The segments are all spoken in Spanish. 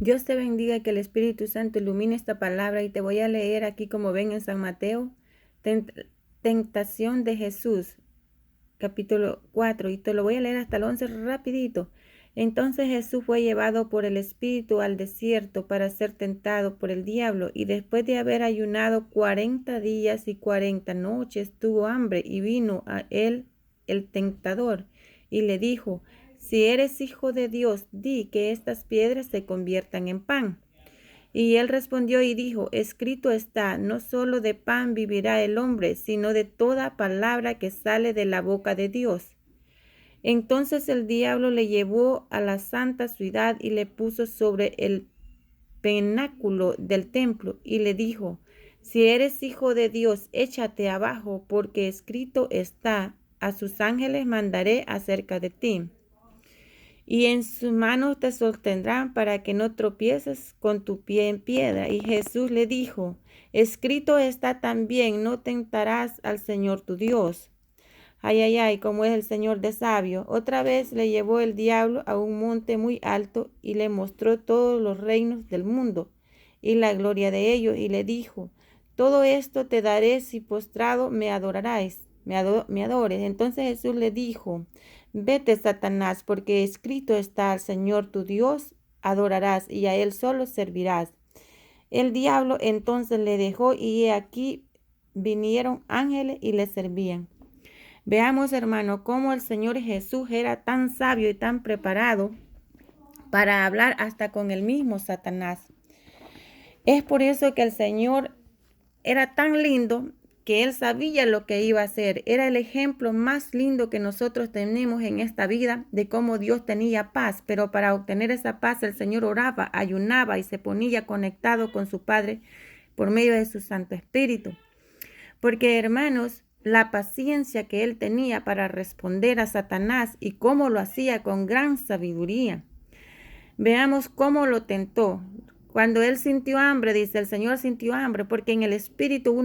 Dios te bendiga, que el Espíritu Santo ilumine esta palabra y te voy a leer aquí como ven en San Mateo, tentación de Jesús, capítulo 4, y te lo voy a leer hasta el 11 rapidito. Entonces Jesús fue llevado por el Espíritu al desierto para ser tentado por el diablo, y después de haber ayunado 40 días y 40 noches, tuvo hambre, y vino a él el tentador, y le dijo: si eres hijo de Dios, di que estas piedras se conviertan en pan. Y él respondió y dijo: escrito está, no solo de pan vivirá el hombre, sino de toda palabra que sale de la boca de Dios. Entonces el diablo le llevó a la santa ciudad y le puso sobre el pináculo del templo y le dijo: si eres hijo de Dios, échate abajo, porque escrito está, a sus ángeles mandaré acerca de ti, y en sus manos te sostendrán para que no tropieces con tu pie en piedra. Y Jesús le dijo: escrito está también, no tentarás al Señor tu Dios. Ay, ay, ay, como es el Señor de sabio. Otra vez le llevó el diablo a un monte muy alto y le mostró todos los reinos del mundo y la gloria de ellos, y le dijo: todo esto te daré si postrado me adorarás, me adores. Entonces Jesús le dijo: vete, Satanás, porque escrito está, al Señor tu Dios adorarás y a él solo servirás. El diablo entonces le dejó, y he aquí vinieron ángeles y le servían. Veamos, hermano, cómo el Señor Jesús era tan sabio y tan preparado para hablar hasta con el mismo Satanás. Es por eso que el Señor era tan lindo, que Él sabía lo que iba a hacer. Era el ejemplo más lindo que nosotros tenemos en esta vida de cómo Dios tenía paz. Pero para obtener esa paz, el Señor oraba, ayunaba y se ponía conectado con su Padre por medio de su Santo Espíritu. Porque, hermanos, la paciencia que Él tenía para responder a Satanás y cómo lo hacía con gran sabiduría. Veamos cómo lo tentó. Cuando él sintió hambre, dice, el Señor sintió hambre, porque en el espíritu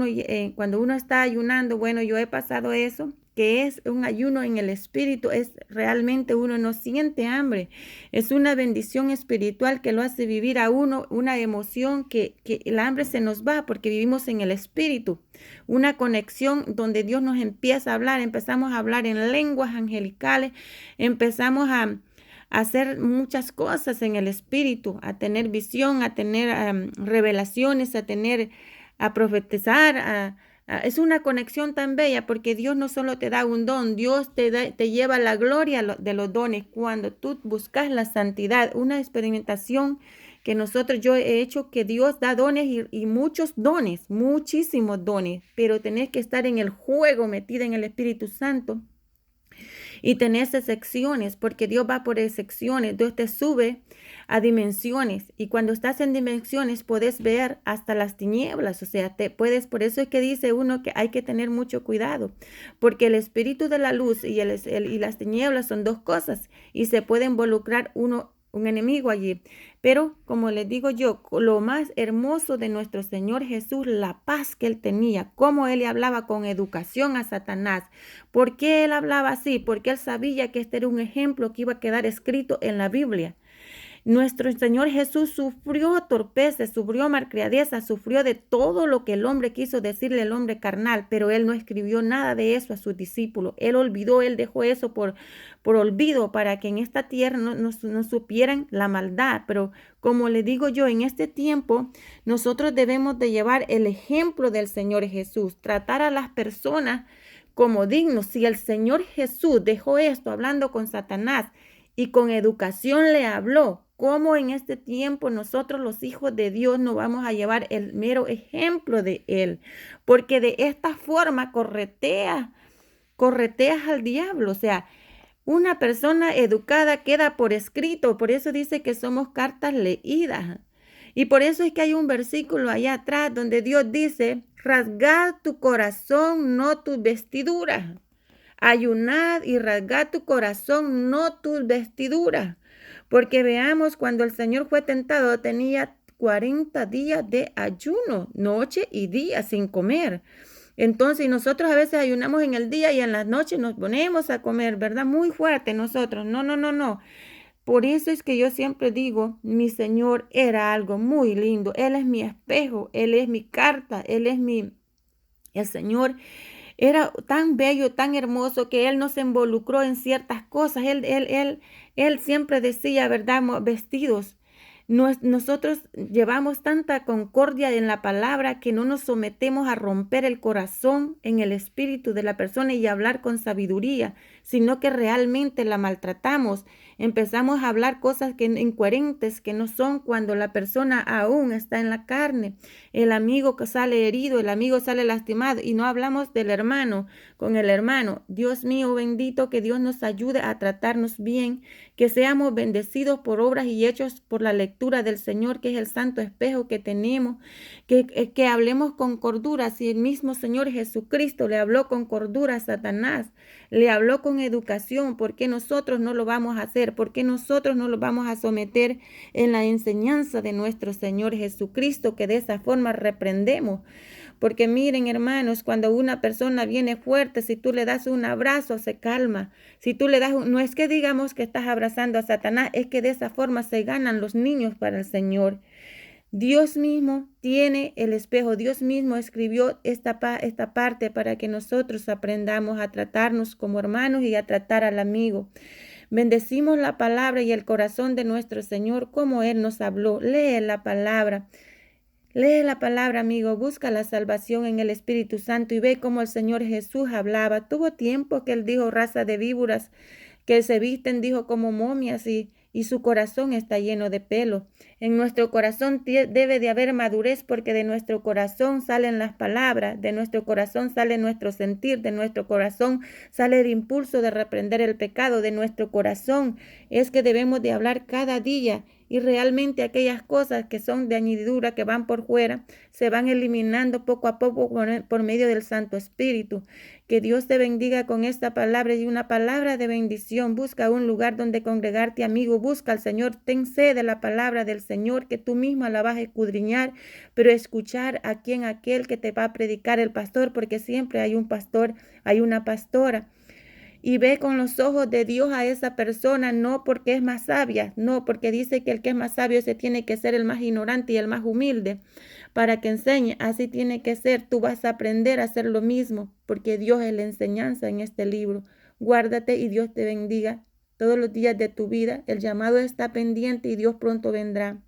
cuando uno está ayunando, bueno, yo he pasado eso, que es un ayuno en el espíritu, es realmente uno no siente hambre. Es una bendición espiritual que lo hace vivir a uno una emoción que el hambre se nos va porque vivimos en el espíritu. Una conexión donde Dios nos empieza a hablar, empezamos a hablar en lenguas angelicales, empezamos a hacer muchas cosas en el espíritu, a tener visión, a tener revelaciones, a profetizar. Es una conexión tan bella, porque Dios no solo te da un don, Dios te lleva la gloria de los dones cuando tú buscas la santidad. Una experimentación que yo he hecho, que Dios da dones y muchos dones, muchísimos dones, pero tenés que estar en el juego, metida en el Espíritu Santo. Y tenés secciones, porque Dios va por secciones. Dios te sube a dimensiones, y cuando estás en dimensiones puedes ver hasta las tinieblas. O sea, por eso es que dice uno que hay que tener mucho cuidado, porque el espíritu de la luz y las tinieblas son dos cosas, y se puede involucrar un enemigo allí. Pero como les digo yo, lo más hermoso de nuestro Señor Jesús, la paz que Él tenía, cómo Él le hablaba con educación a Satanás. ¿Por qué Él hablaba así? Porque Él sabía que este era un ejemplo que iba a quedar escrito en la Biblia. Nuestro Señor Jesús sufrió torpeza, sufrió malcriadeza, sufrió de todo lo que el hombre quiso decirle al hombre carnal, pero Él no escribió nada de eso a sus discípulos. Él olvidó, Él dejó eso por olvido, para que en esta tierra no supieran la maldad. Pero como le digo yo, en este tiempo nosotros debemos de llevar el ejemplo del Señor Jesús, tratar a las personas como dignos. Si el Señor Jesús dejó esto hablando con Satanás y con educación le habló, ¿cómo en este tiempo nosotros, los hijos de Dios, no vamos a llevar el mero ejemplo de Él? Porque de esta forma correteas al diablo. O sea, una persona educada queda por escrito. Por eso dice que somos cartas leídas. Y por eso es que hay un versículo allá atrás donde Dios dice: rasgad tu corazón, no tus vestiduras. Ayunad y rasgad tu corazón, no tus vestiduras. Porque veamos, cuando el Señor fue tentado, tenía 40 días de ayuno, noche y día, sin comer. Entonces nosotros a veces ayunamos en el día y en las noches nos ponemos a comer, ¿verdad? Muy fuerte nosotros. No. Por eso es que yo siempre digo, mi Señor era algo muy lindo. Él es mi espejo, Él es mi carta, el Señor era tan bello, tan hermoso que Él nos involucró en ciertas cosas. Él siempre decía, ¿verdad? Vestidos. Nosotros llevamos tanta concordia en la palabra que no nos sometemos a romper el corazón en el espíritu de la persona y hablar con sabiduría, sino que realmente la maltratamos. Empezamos a hablar cosas incoherentes que no son cuando la persona aún está en la carne. El amigo que sale herido, el amigo sale lastimado y no hablamos del hermano con el hermano. Dios mío bendito, que Dios nos ayude a tratarnos bien, que seamos bendecidos por obras y hechos por la lectura del Señor, que es el santo espejo que tenemos, que hablemos con cordura. Si el mismo Señor Jesucristo le habló con cordura a Satanás, le habló con educación, ¿por qué nosotros no lo vamos a hacer? ¿Por qué nosotros no lo vamos a someter en la enseñanza de nuestro Señor Jesucristo, que de esa forma reprendemos? Porque miren, hermanos, cuando una persona viene fuerte, si tú le das un abrazo, se calma. Si tú le das, no es que digamos que estás abrazando a Satanás, es que de esa forma se ganan los niños para el Señor. Dios mismo tiene el espejo, Dios mismo escribió esta parte para que nosotros aprendamos a tratarnos como hermanos y a tratar al amigo. Bendecimos la palabra y el corazón de nuestro Señor como Él nos habló. Lee la palabra. Lee la palabra, amigo, busca la salvación en el Espíritu Santo y ve cómo el Señor Jesús hablaba. Tuvo tiempo que Él dijo raza de víboras que se visten, dijo, como momias y su corazón está lleno de pelo. En nuestro corazón debe de haber madurez porque de nuestro corazón salen las palabras, de nuestro corazón sale nuestro sentir, de nuestro corazón sale el impulso de reprender el pecado, de nuestro corazón es que debemos de hablar cada día. Y realmente aquellas cosas que son de añadidura, que van por fuera, se van eliminando poco a poco por medio del Santo Espíritu. Que Dios te bendiga con esta palabra y una palabra de bendición. Busca un lugar donde congregarte, amigo. Busca al Señor. Ten sed de la palabra del Señor, que tú misma la vas a escudriñar, pero escuchar a aquel que te va a predicar el pastor, porque siempre hay un pastor, hay una pastora. Y ve con los ojos de Dios a esa persona, no porque es más sabia, no, porque dice que el que es más sabio se tiene que ser el más ignorante y el más humilde para que enseñe. Así tiene que ser. Tú vas a aprender a hacer lo mismo, porque Dios es la enseñanza en este libro. Guárdate y Dios te bendiga todos los días de tu vida. El llamado está pendiente y Dios pronto vendrá.